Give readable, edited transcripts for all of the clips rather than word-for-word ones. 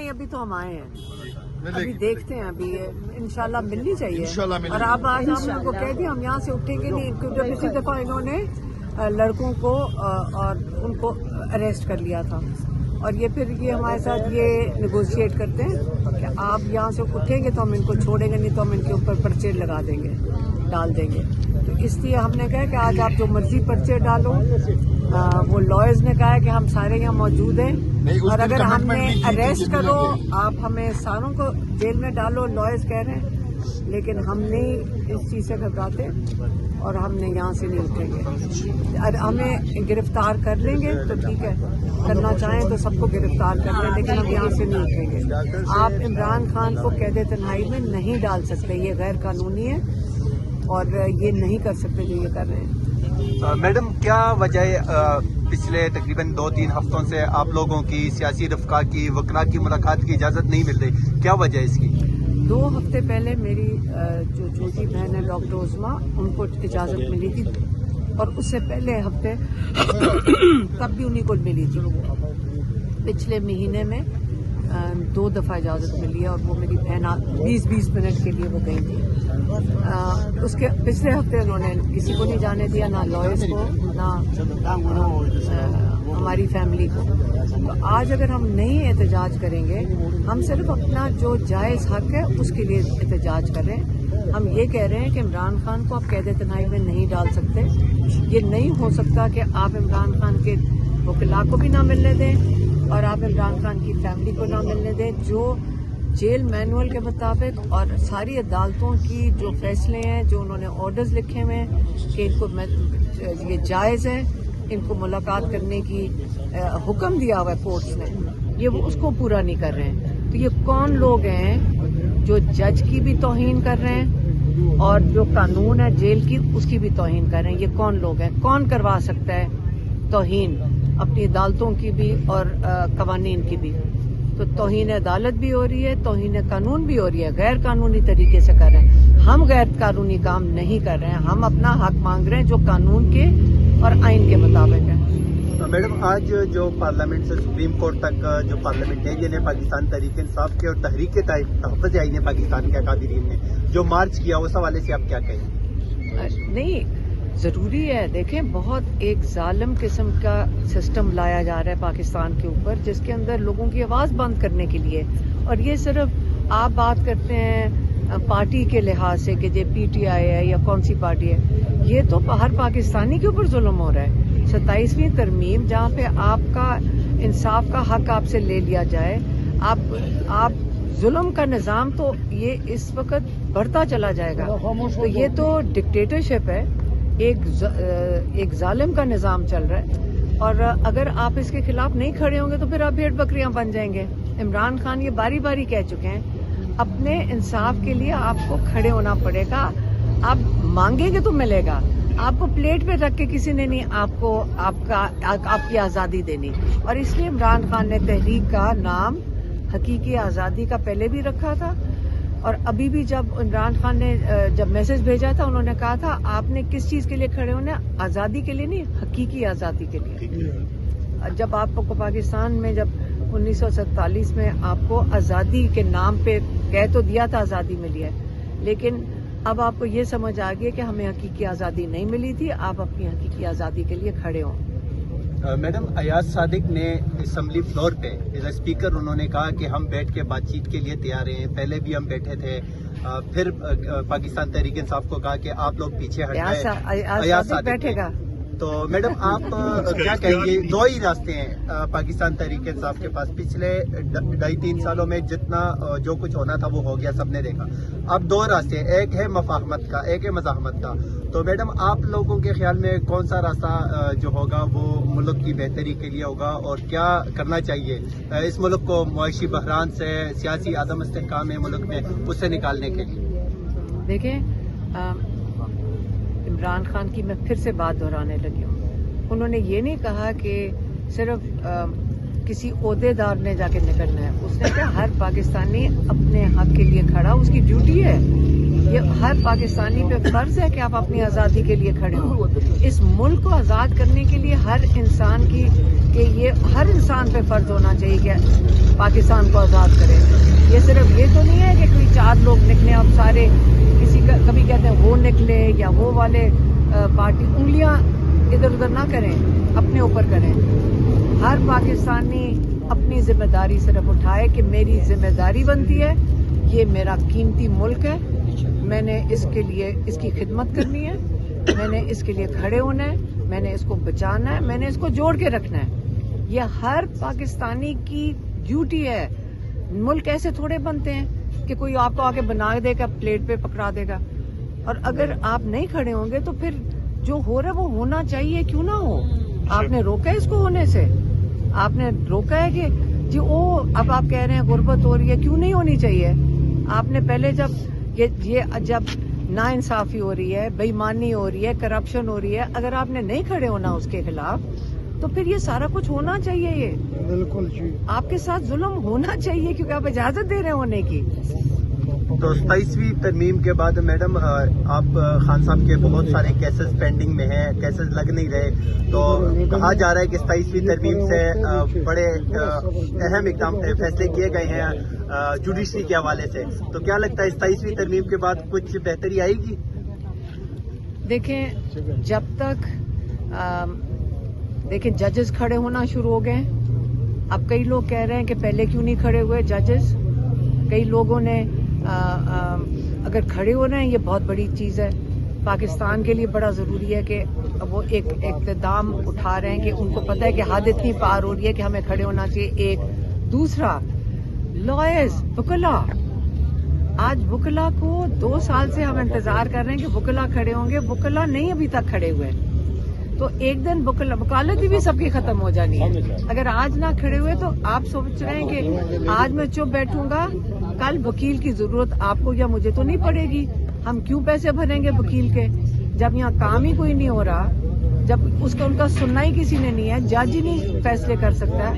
नहीं, अभी तो हम आए हैं, अभी देखते हैं, अभी इंशाल्लाह मिलनी चाहिए। और अब आज हम लोगों को कह दिया हम यहाँ से उठेंगे नहीं, क्योंकि पिछली दफा इन्होंने लड़कों को और उनको अरेस्ट कर लिया था, और ये फिर ये हमारे साथ ये नेगोशिएट करते हैं कि आप यहाँ से उठेंगे तो हम इनको छोड़ेंगे, नहीं तो हम इनके ऊपर पर्चे लगा देंगे, डाल देंगे। तो इसलिए हमने कहा कि आज आप जो मर्जी पर्चे डालो। वो लॉयर्स ने कहा है कि हम सारे यहाँ मौजूद हैं, और अगर हमें अरेस्ट करो, आप हमें सारों को जेल में डालो, लॉयर्स कह रहे हैं, लेकिन हम नहीं इस चीज़ से घबराते और हमने यहाँ से नहीं उठेंगे। अगर हमें गिरफ्तार कर लेंगे तो ठीक है, करना चाहें तो सबको गिरफ्तार कर लें, लेकिन हम यहाँ से नहीं उठेंगे। आप इमरान खान को कैद तन्हाई में नहीं डाल सकते, ये गैर कानूनी है और ये नहीं कर सकते जो ये कर रहे हैं। मैडम, क्या वजह पिछले तकरीबन 2-3 हफ्तों से आप लोगों की सियासी रफ़का की वकला की मुलाकात की इजाज़त नहीं मिल रही, क्या वजह है इसकी? 2 हफ्ते पहले मेरी जो छोटी बहन है डॉक्टर उस्मा, उनको इजाज़त मिली थी, और उससे पहले हफ्ते तब भी उन्हीं को मिली थी। पिछले महीने में 2 दफ़ा इजाज़त मिली है, और वो मेरी बहन 20-20 मिनट के लिए वो गई थी। उसके पिछले हफ्ते उन्होंने किसी को नहीं जाने दिया, ना लॉयर्स को, ना हमारी फैमिली को। तो आज अगर हम नहीं एहतजाज करेंगे, हम सिर्फ अपना जो जायज़ हक है उसके लिए एहतजाज कर रहे हैं। हम ये कह रहे हैं कि इमरान खान को आप कैद तन्हाई में नहीं डाल सकते। ये नहीं हो सकता कि आप इमरान खान के वकला को भी ना मिलने दें और आप इमरान खान की फैमिली को ना मिलने दें। जो जेल मैनुअल के मुताबिक और सारी अदालतों की जो फैसले हैं, जो उन्होंने ऑर्डर्स लिखे हुए हैं कि इनको ये जायज़ है, इनको मुलाकात करने की हुक्म दिया हुआ है कोर्ट्स ने, ये वो उसको पूरा नहीं कर रहे हैं। तो ये कौन लोग हैं जो जज की भी तौहीन कर रहे हैं और जो कानून है जेल की उसकी भी तौहीन कर रहे हैं? ये कौन लोग हैं? कौन करवा सकता है तौहीन अपनी अदालतों की भी और कवानीन की भी? तो तौहीन अदालत भी हो रही है, तौहीन कानून भी हो रही है, गैर कानूनी तरीके से कर रहे हैं। हम गैर कानूनी काम नहीं कर रहे हैं, हम अपना हक मांग रहे हैं जो कानून के और आइन के मुताबिक है। मैडम, आज जो पार्लियामेंट से सुप्रीम कोर्ट तक जो पार्लियामेंटेरियन है पाकिस्तान तहरीक इंसाफ के और तहरीक तहफ़्फ़ुज़ आईन पाकिस्तान के अकादरीन ने जो मार्च किया, उस हवाले से आप क्या कहेंगे? नहीं, ज़रूरी है। देखें, बहुत एक जालिम किस्म का सिस्टम लाया जा रहा है पाकिस्तान के ऊपर, जिसके अंदर लोगों की आवाज़ बंद करने के लिए, और ये सिर्फ आप बात करते हैं पार्टी के लिहाज से कि ये PTI है या कौन सी पार्टी है, ये तो हर पाकिस्तानी के ऊपर जुल्म हो रहा है। 27वीं तरमीम जहाँ पे आपका इंसाफ का हक आपसे ले लिया जाए, आप जुल्म का निज़ाम तो ये इस वक्त बढ़ता चला जाएगा। तो ये तो डिक्टेटरशिप है, एक जालिम का निज़ाम चल रहा है, और अगर आप इसके खिलाफ नहीं खड़े होंगे तो फिर आप भेड़ बकरियां बन जाएंगे। इमरान खान ये बारी बारी कह चुके हैं, अपने इंसाफ के लिए आपको खड़े होना पड़ेगा। आप मांगेंगे तो मिलेगा, आपको प्लेट पे रख के किसी ने नहीं आपको आपकी आज़ादी देनी। और इसलिए इमरान खान ने तहरीक का नाम हकीकी आज़ादी का पहले भी रखा था, और अभी भी जब इमरान खान ने जब मैसेज भेजा था, उन्होंने कहा था आपने किस चीज़ के लिए खड़े होना, आज़ादी के लिए नहीं, हकीकी आज़ादी के लिए। जब आपको पाकिस्तान में जब 1947 में आपको आज़ादी के नाम पे कह तो दिया था आज़ादी मिली है, लेकिन अब आपको ये समझ आ गया कि हमें हकीकी आज़ादी नहीं मिली थी, आप अपनी हकीकी आज़ादी के लिए खड़े हों। मैडम, अयाज सादिक ने असम्बली फ्लोर पे एज ए स्पीकर उन्होंने कहा कि हम बैठ के बातचीत के लिए तैयार हैं, पहले भी हम बैठे थे, फिर पाकिस्तान तहरीक इंसाफ को कहा कि आप लोग पीछे हट जाएं। अयाज सादिक बैठेगा। तो मैडम, आप क्या कहेंगे? 2 ही रास्ते हैं पाकिस्तान तहरीक इंसाफ के पास। पिछले 2.5-3 सालों में जितना जो कुछ होना था वो हो गया, सबने देखा। अब 2 रास्ते हैं, एक है मफाहमत का, एक है मज़ाहमत का। तो मैडम, आप लोगों के ख्याल में कौन सा रास्ता जो होगा वो मुल्क की बेहतरी के लिए होगा, और क्या करना चाहिए इस मुल्क को मुआशी बहरान से, सियासी आदम इस्तेहकाम है मुल्क में, उससे निकालने के लिए? देखें, इमरान खान की मैं फिर से बात दोहराने लगी हूँ। उन्होंने ये नहीं कहा कि सिर्फ किसी ओहदेदार ने जाके निकलना है। उसने कहा हर पाकिस्तानी अपने हक के लिए खड़ा, उसकी ड्यूटी है। ये हर पाकिस्तानी पे फर्ज है कि आप अपनी आज़ादी के लिए खड़े हो। इस मुल्क को आज़ाद करने के लिए हर इंसान पे फर्ज होना चाहिए कि पाकिस्तान को आज़ाद करें। ये सिर्फ ये तो नहीं है कि कोई 4 लोग निकले और सारे किसी का कभी कहते हैं वो निकले या वो वाले पार्टी, उंगलियां इधर उधर ना करें, अपने ऊपर करें। हर पाकिस्तानी अपनी जिम्मेदारी सिर्फ उठाए कि मेरी जिम्मेदारी बनती है, ये मेरा कीमती मुल्क है, मैंने इसके लिए इसकी खिदमत करनी है, मैंने इसके लिए खड़े होना है, मैंने इसको बचाना है, मैंने इसको जोड़ के रखना है। ये हर पाकिस्तानी की ड्यूटी है। मुल्क ऐसे थोड़े बनते हैं कि कोई आपको आके बना देगा, प्लेट पे पकड़ा देगा। और अगर आप नहीं खड़े होंगे तो फिर जो हो रहा है वो होना चाहिए, क्यों ना हो। आपने रोका है इसको होने से, आपने रोका है कि जी अब आप कह रहे हैं गुर्बत हो रही है, क्यों नहीं होनी चाहिए। आपने पहले जब नाइंसाफी हो रही है, बेईमानी हो रही है, करप्शन हो रही है, अगर आपने नहीं खड़े होना उसके खिलाफ तो फिर ये सारा कुछ होना चाहिए। ये बिल्कुल जी, आपके साथ जुल्म होना चाहिए क्योंकि आप इजाजत दे रहे होने की। तो 27वीं तरमीम के बाद मैडम आप खान साहब के बहुत सारे केसेस पेंडिंग में हैं, केसेस लग नहीं रहे, तो कहा जा रहा है कि 27वीं तरमीम से बड़े अहम इकदाम फैसले किए गए हैं जुडिशरी के हवाले से। तो क्या लगता है 27वीं तरमीम के बाद कुछ बेहतरी आएगी? देखें, जब तक देखें जजेस खड़े होना शुरू हो गए। अब कई लोग कह रहे हैं कि पहले क्यों नहीं खड़े हुए जजेस। कई लोगों ने अगर खड़े हो रहे हैं, ये बहुत बड़ी चीज़ है, पाकिस्तान के लिए बड़ा ज़रूरी है कि वो एक इक़्तिदाम उठा रहे हैं कि उनको पता है कि हद इतनी पार हो रही है कि हमें खड़े होना चाहिए। एक दूसरा, लॉयर्स, वकला, आज वकला को 2 साल से हम इंतजार कर रहे हैं कि वकला खड़े होंगे, वकला नहीं अभी तक खड़े हुए। तो एक दिन वकालत भी सबकी खत्म हो जानी है। अगर आज ना खड़े हुए तो आप सोच रहे हैं कि आज मैं चुप बैठूंगा, कल वकील की जरूरत आपको या मुझे तो नहीं पड़ेगी। हम क्यों पैसे भरेंगे वकील के जब यहाँ काम ही कोई नहीं हो रहा, जब उनका सुनना ही किसी ने नहीं है, जज ही नहीं फैसले कर सकता है,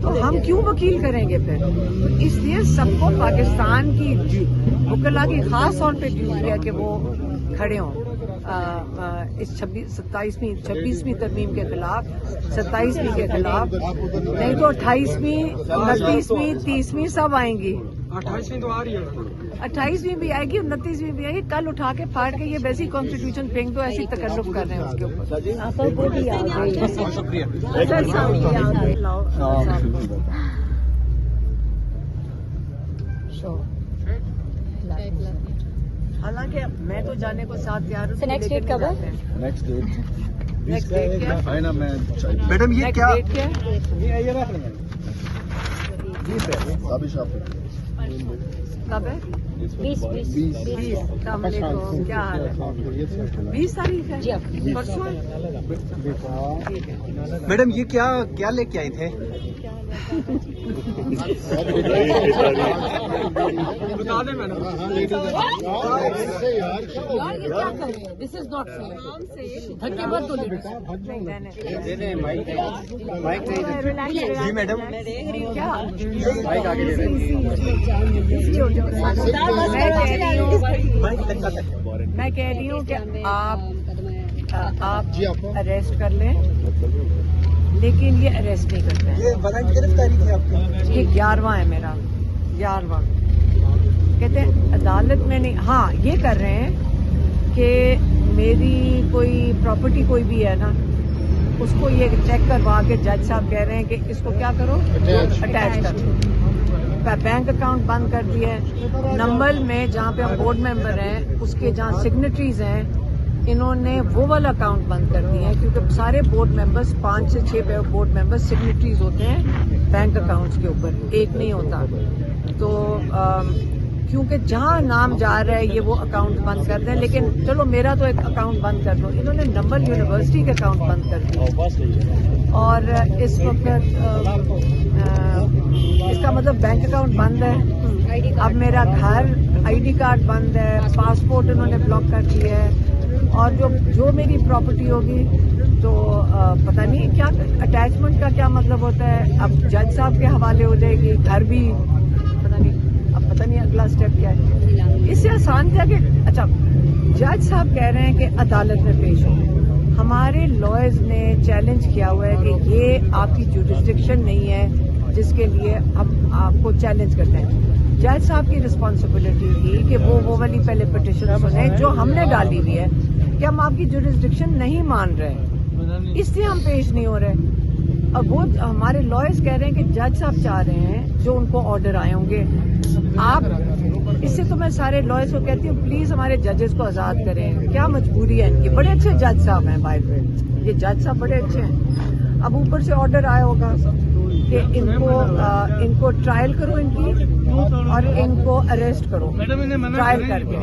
तो हम क्यों वकील करेंगे फिर। तो इसलिए सबको पाकिस्तान की वकला की खास तौर पे ड्यूटी है कि वो खड़े हों इस 26वीं तरमीम के खिलाफ, 27वीं के खिलाफ, नहीं तो 28वीं, 29वीं, 30वीं सब आएंगी। 28वीं तो आ रही है, 28वीं भी आएगी, 29वीं भी आएगी। कल उठा के फाड़ के ये वैसी कॉन्स्टिट्यूशन फेंक दो, ऐसी तकल्लुफ कर रहे हैं उसके ऊपर। हालांकि मैं तो जाने को साथ तैयार हूँ। नेक्स्ट डेट कब है? नेक्स्ट डेट क्या है ना, मैं मैडम ये क्या डेट क्या है? कब है? 20। अस्सलाम वालेकुम, क्या हाल है? 20 तारीख है, परसों है। मैडम ये क्या लेके आए थे? बता दें मैडम। दिस इज नॉट धक्के मत दो। जी मैडम, क्या मैं कह रही हूँ कि आप अरेस्ट कर लें, लेकिन ये अरेस्ट नहीं करते हैं। ये वारंट गिरफ्तारी थी आपकी? ये 11वां है मेरा, 11वां। कहते हैं अदालत में नहीं, हाँ ये कर रहे हैं कि मेरी कोई प्रॉपर्टी कोई भी है ना, उसको ये चेक करवा के जज साहब कह रहे हैं कि इसको क्या करो, अटैच कर दो। बैंक अकाउंट बंद कर दिए हैं। नंबल में जहाँ पे हम बोर्ड मेंबर हैं, उसके जहाँ सिग्नेटरीज हैं, इन्होंने वो वाला अकाउंट बंद कर दिए हैं, क्योंकि सारे बोर्ड मेंबर्स 5 से 6 बोर्ड मेंबर्स सिग्नेटरीज होते हैं बैंक अकाउंट्स के ऊपर, एक नहीं होता। तो क्योंकि जहाँ नाम जा रहा है ये वो अकाउंट बंद कर दें, लेकिन चलो मेरा तो एक अकाउंट बंद कर दो। इन्होंने नंबल यूनिवर्सिटी के अकाउंट बंद कर दिए और इस वक्त इसका मतलब बैंक अकाउंट बंद है। अब मेरा घर, आईडी कार्ड बंद है, पासपोर्ट इन्होंने ब्लॉक कर दिया है, और जो मेरी प्रॉपर्टी होगी तो पता नहीं क्या अटैचमेंट का क्या मतलब होता है। अब जज साहब के हवाले हो जाएगी, घर भी पता नहीं अगला स्टेप क्या है। इससे आसान क्या कि अच्छा जज साहब कह रहे हैं कि अदालत में पेश हो। हमारे लॉयर्स ने चैलेंज किया हुआ है कि ये आपकी जुरिस्डिक्शन नहीं है, जिसके लिए हम आपको चैलेंज करते हैं। जज साहब की रिस्पॉन्सिबिलिटी थी कि वो वाली पहले पिटिशन सुने जो हमने डाली हुई है कि हम आपकी जुरिस्डिक्शन नहीं मान रहे, इसलिए हम पेश नहीं हो रहे। और वो हमारे लॉयर्स कह रहे हैं कि जज साहब चाह रहे हैं जो उनको ऑर्डर आए होंगे। आप इससे तो मैं सारे लॉयर्स को कहती हूँ प्लीज हमारे जजेस को आजाद करें। क्या मजबूरी है इनकी? बड़े अच्छे जज साहब हैं, बाय द वे ये जज साहब बड़े अच्छे हैं। अब ऊपर से ऑर्डर आया होगा कि इनको ट्रायल करो इनकी और इनको अरेस्ट करो ट्रायल करके।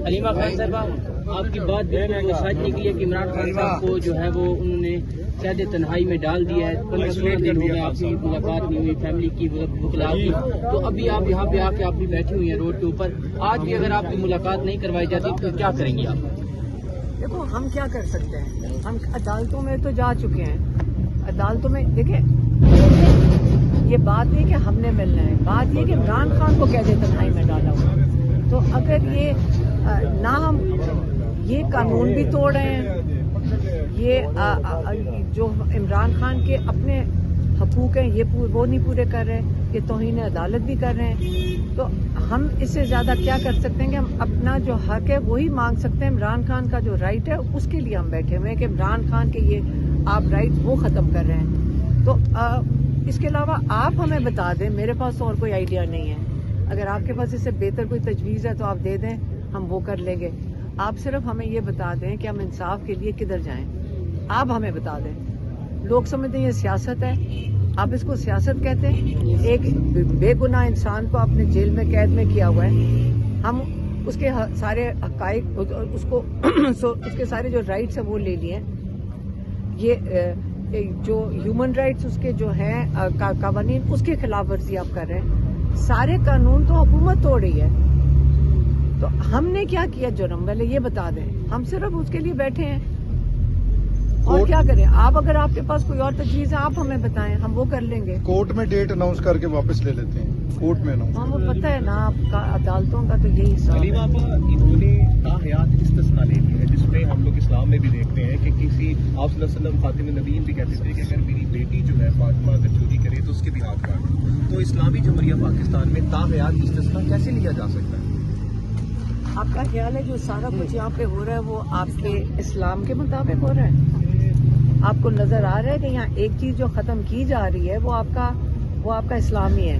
हलीमा खान साहब आपकी बात बिल्कुल वो सच निकली है कि इमरान खान साहब को जो है वो उन्होंने कैद तन्हाई में डाल दिया है। 15 दिन हो गए आपकी मुलाकात नहीं हुई, फैमिली की बुखला की, तो अभी आप यहाँ पे आके आप भी बैठी हुई हैं रोड के ऊपर। आज भी अगर आपकी मुलाकात नहीं करवाई जाती तो क्या करेंगी आप? देखो हम क्या कर सकते हैं, हम अदालतों में तो जा चुके हैं। अदालतों में देखिए ये बात नहीं कि हमने मिलना है, बात ये कि इमरान खान को कैद तन्हाई में डाला हुआ। तो अगर ये ना हम ये कानून भी तोड़ रहे हैं, ये जो इमरान खान के अपने हकूक हैं ये वो नहीं पूरे कर रहे हैं, ये तौहीन अदालत भी कर रहे हैं। तो हम इससे ज्यादा क्या कर सकते हैं कि हम अपना जो हक है वही मांग सकते हैं। इमरान खान का जो राइट है उसके लिए हम बैठे हुए हैं कि इमरान खान के ये आप राइट वो खत्म कर रहे हैं। तो इसके अलावा आप हमें बता दें, मेरे पास तो और कोई आइडिया नहीं है। अगर आपके पास इससे बेहतर कोई तजवीज़ है तो आप दे दें, हम वो कर लेंगे। आप सिर्फ हमें ये बता दें कि हम इंसाफ के लिए किधर जाएं, आप हमें बता दें। लोग समझते हैं ये सियासत है, आप इसको सियासत कहते हैं। एक बेगुनाह इंसान को आपने जेल में कैद में किया हुआ है, हम उसके सारे हकाइक उसको उसके सारे जो राइट्स हैं वो ले लिए। ये जो ह्यूमन राइट्स उसके जो हैं कानून उसके खिलाफ वर्जी आप कर रहे हैं। सारे कानून तो हुकूमत तोड़ रही है, तो हमने क्या किया जुर्म? पहले ये बता दें। हम सिर्फ उसके लिए बैठे हैं और क्या करें? आप अगर आपके पास कोई और तजवीज़ है आप हमें बताएं, हम वो कर लेंगे। कोर्ट में डेट अनाउंस करके वापस ले लेते हैं, कोर्ट में अनाउंस। हाँ वो पता है ना आपका, अदालतों का तो यही हिसाब है। इन्होंने ताहयात इस्तिस्ना ले ली है, जिसमें हम लोग इस्लाम में भी देखते हैं कि किसी आप सल्लल्लाहु अलैहि वसल्लम फातिमा नबीन भी कहते थे कि अगर मेरी बेटी जो है फातिमा अगर चोरी करे तो उसके भी हाथ काट। तो इस्लामी जमहूरिया पाकिस्तान में ताहयात इस्तिस्ना कैसे लिया जा सकता है? आपका ख्याल है जो सारा कुछ यहाँ पे हो रहा है वो आपके इस्लाम के मुताबिक हो रहा है? आपको नजर आ रहा है कि यहाँ एक चीज जो खत्म की जा रही है वो आपका इस्लामी है।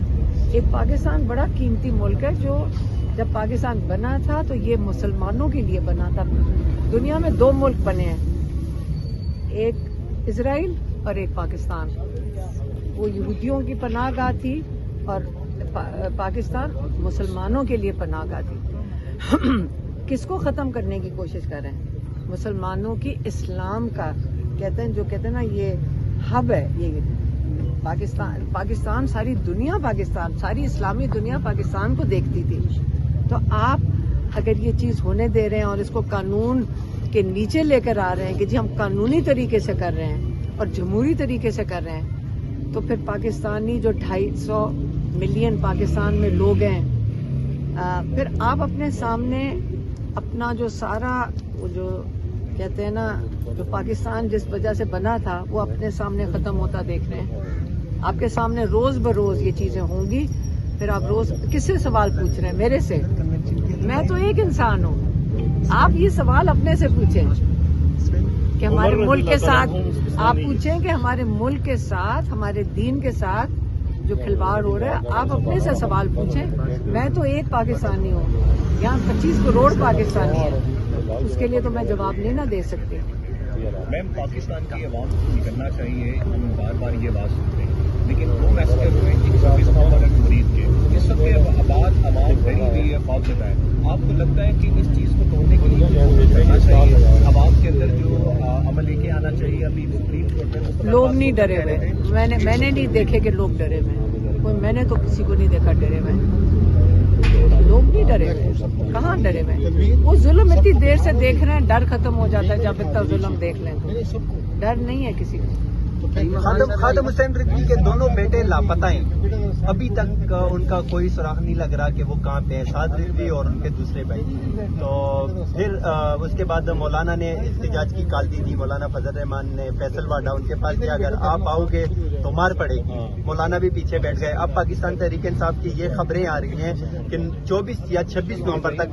एक पाकिस्तान बड़ा कीमती मुल्क है जो जब पाकिस्तान बना था तो ये मुसलमानों के लिए बना था। दुनिया में 2 मुल्क बने हैं, एक इजराइल और एक पाकिस्तान। वो यहूदियों की पनाहगाह थी और पाकिस्तान मुसलमानों के लिए पनाहगाह थी। किसको खत्म करने की कोशिश कर रहे हैं? मुसलमानों की इस्लाम का कहते हैं ना ये हब है ये पाकिस्तान सारी दुनिया पाकिस्तान, सारी इस्लामी दुनिया पाकिस्तान को देखती थी। तो आप अगर ये चीज होने दे रहे हैं और इसको कानून के नीचे लेकर आ रहे हैं कि जी हम कानूनी तरीके से कर रहे हैं और जमहूरी तरीके से कर रहे हैं, तो फिर पाकिस्तानी जो 250 मिलियन पाकिस्तान में लोग हैं, फिर आप अपने सामने अपना जो सारा वो जो कहते हैं ना जो पाकिस्तान जिस वजह से बना था वो अपने सामने खत्म होता देख रहे हैं। आपके सामने रोज बरोज ये चीजें होंगी, फिर आप रोज किससे सवाल पूछ रहे हैं? मेरे से। मैं तो एक इंसान हूँ, आप ये सवाल अपने से पूछें कि हमारे मुल्क के साथ, आप पूछें कि हमारे मुल्क के साथ, हमारे दीन के साथ जो खिलवाड़ हो रहा है, आप अपने से सवाल पूछें। मैं तो एक पाकिस्तानी हूँ, यहाँ 25 करोड़ पाकिस्तानी है, उसके लिए तो मैं जवाब नहीं ना दे सकती। मैम, पाकिस्तान की आवाम को निकलना चाहिए, हम बार बार ये बात सुनते हैं, लेकिन वो मैसेज हुए 120 मरीज के, इस सब के आबाद आवाम डरी हुई है, बहुत ज्यादा है। आपको लगता है कि इस चीज को तोड़ने के लिए करना चाहिए, आवाम के अंदर जो अमल लेके आना चाहिए? अभी सुप्रीम कोर्ट में लोग नहीं डरे हुए, मैंने नहीं देखे कि लोग डरे हुए, कोई मैंने तो किसी को नहीं देखा डरे हुए। लोग नहीं डरे हुए, कहाँ डरे हुए? वो जुल्म इतनी देर से देख रहे हैं, डर खत्म हो जाता है जब इतना जुल्म देख लें तो। डर नहीं है किसी को। खादम हुसैन रिजवी के दोनों बेटे लापता हैं, अभी तक उनका कोई सुराग नहीं लग रहा कि वो कहाँ पे हैं, साद रिजवी और उनके दूसरे भाई। तो फिर उसके बाद मौलाना ने इस्तिजाज की कॉल दी थी, मौलाना फजल रहमान ने फैसल वाडा उनके पास दिया, अगर आप आओगे तो मार पड़ेगी। मौलाना भी पीछे बैठ गए। अब पाकिस्तान तहरीक इंसाफ की ये खबरें आ रही हैं कि 24 या 26 नवंबर तक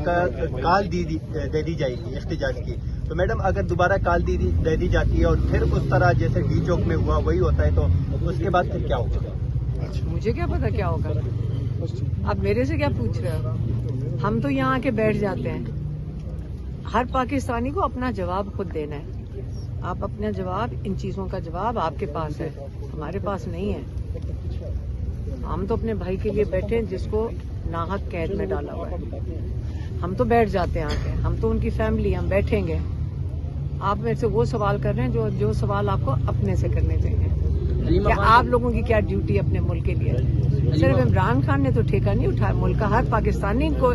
कॉल दे दी जाएगी इस्तिजाज की। तो मैडम अगर दोबारा कॉल दे दी जाती है और फिर उस तरह जैसे डी चौक में हुआ वही होता है, तो उसके बाद फिर क्या होगा? मुझे क्या पता क्या होगा, आप मेरे से क्या पूछ रहे हो? हम तो यहाँ आके बैठ जाते हैं। हर पाकिस्तानी को अपना जवाब खुद देना है। आप अपना जवाब, इन चीजों का जवाब आपके पास है, हमारे पास नहीं है। हम तो अपने भाई के लिए बैठे हैं जिसको नाहक कैद में डाला हुआ है। हम तो बैठ जाते हैं आके, हम तो उनकी फैमिली, हम बैठेंगे। आप मेरे से वो सवाल कर रहे हैं जो सवाल आपको अपने से करने चाहिए। क्या आप लोगों की क्या ड्यूटी अपने मुल्क के लिए? सिर्फ इमरान खान ने तो ठेका नहीं उठाया मुल्क का, हर पाकिस्तानी को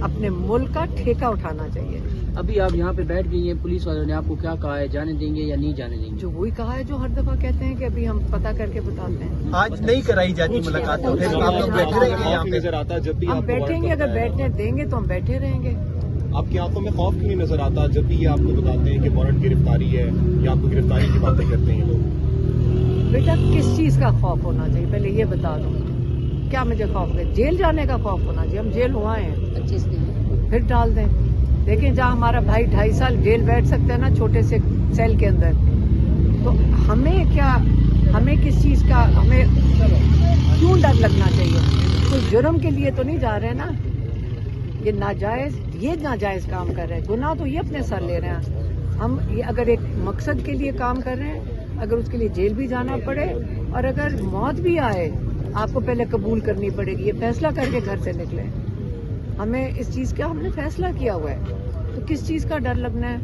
अपने मुल्क का ठेका उठाना चाहिए। अभी आप यहाँ पे बैठ गई हैं, पुलिस वालों ने आपको क्या कहा है, जाने देंगे या नहीं जाने देंगे? जो वही कहा है जो हर दफा कहते हैं कि अभी हम पता करके बताते हैं। आज नहीं कराई जाती मुलाकात, तो फिर आप लोग बैठे रहेंगे यहाँ पे? नजर आता जब भी हम बैठेंगे, अगर बैठने देंगे तो हम बैठे रहेंगे। आपकी आंखों में खौफ क्यों नहीं नजर आता जब भी ये आपको बताते हैं कि वारंट गिरफ्तारी है या आपको गिरफ्तारी की बातें करते हैं लोग? बेटा किस चीज का खौफ होना चाहिए पहले ये बता दो। क्या मुझे खौफ है? जेल जाने का खौफ होना चाहिए। हम जेल हुआ हैं 25 दिन, फिर डाल दें। देखिए जहाँ हमारा भाई 2.5 साल जेल बैठ सकते हैं ना, छोटे से सेल के अंदर, तो हमें क्या, हमें किस चीज का, हमें क्यों डर लगना चाहिए? कोई जुर्म के लिए तो नहीं जा रहे हैं ना, ये नाजायज काम कर रहे हैं। गुनाह तो ये अपने सर ले रहे हैं। हम ये अगर एक मकसद के लिए काम कर रहे हैं, अगर उसके लिए जेल भी जाना पड़े और अगर मौत भी आए, आपको पहले कबूल करनी पड़ेगी। ये फैसला करके घर से निकले। हमें इस चीज का हमने फैसला किया हुआ है, तो किस चीज का डर लगना है?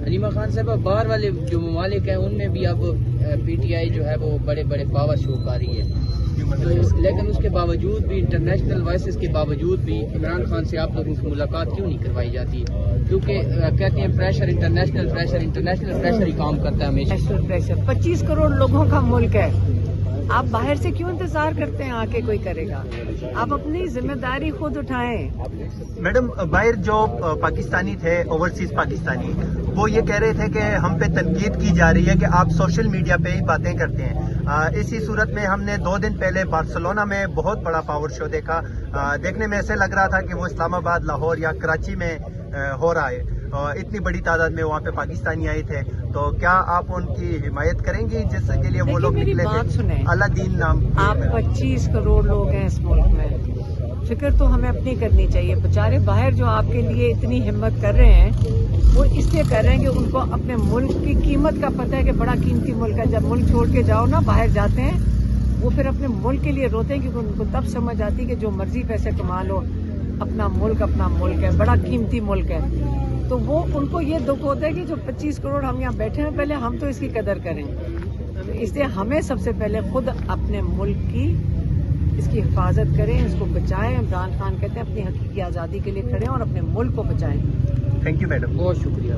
हलीमा खान साहब, बाहर वाले जो ममालिक हैं उनमें भी अब पीटीआई जो है वो बड़े बड़े पावर शो कर रही है, लेकिन उसके बावजूद भी, इंटरनेशनल वॉइसेस के बावजूद भी इमरान खान से आप लोगों की मुलाकात क्यों नहीं करवाई जाती? क्योंकि कहते हैं प्रेशर, इंटरनेशनल प्रेशर ही काम करता है हमेशा। नेशनल प्रेशर, 25 करोड़ लोगों का मुल्क है। आप बाहर से क्यों इंतजार करते हैं आके कोई करेगा? आप अपनी जिम्मेदारी खुद उठाएं। मैडम बाहर जो पाकिस्तानी थे, ओवरसीज पाकिस्तानी, वो ये कह रहे थे कि हम पे तनकीद की जा रही है कि आप सोशल मीडिया पे ही बातें करते हैं। इसी सूरत में हमने 2 दिन पहले बार्सिलोना में बहुत बड़ा पावर शो देखा। देखने में ऐसे लग रहा था कि वो इस्लामाबाद, लाहौर या कराची में हो रहा है। इतनी बड़ी तादाद में वहाँ पे पाकिस्तानी आए थे, तो क्या आप उनकी हिमायत करेंगी जिसके लिए वो लोग निकले थे? अलादीन नाम। आप 25 करोड़ लोग हैं इस मुल्क में, फिक्र तो हमें अपनी करनी चाहिए। बेचारे बाहर जो आपके लिए इतनी हिम्मत कर रहे हैं, वो इसलिए कर रहे हैं कि उनको अपने मुल्क की कीमत का पता है कि बड़ा कीमती मुल्क है। जब मुल्क छोड़ के जाओ ना, बाहर जाते हैं, वो फिर अपने मुल्क के लिए रोते हैं, क्योंकि उनको तब समझ आती है कि जो मर्जी पैसे कमा लो, अपना मुल्क है, बड़ा कीमती मुल्क है। तो वो उनको ये दुख होता है कि जो 25 करोड़ हम यहाँ बैठे हैं, पहले हम तो इसकी कदर करें। इसलिए हमें सबसे पहले खुद अपने मुल्क की इसकी हिफाजत करें, इसको बचाएं। इमरान खान कहते हैं अपनी हकीकी आज़ादी के लिए खड़े हैं और अपने मुल्क को बचाएं। थैंक यू मैडम, बहुत शुक्रिया।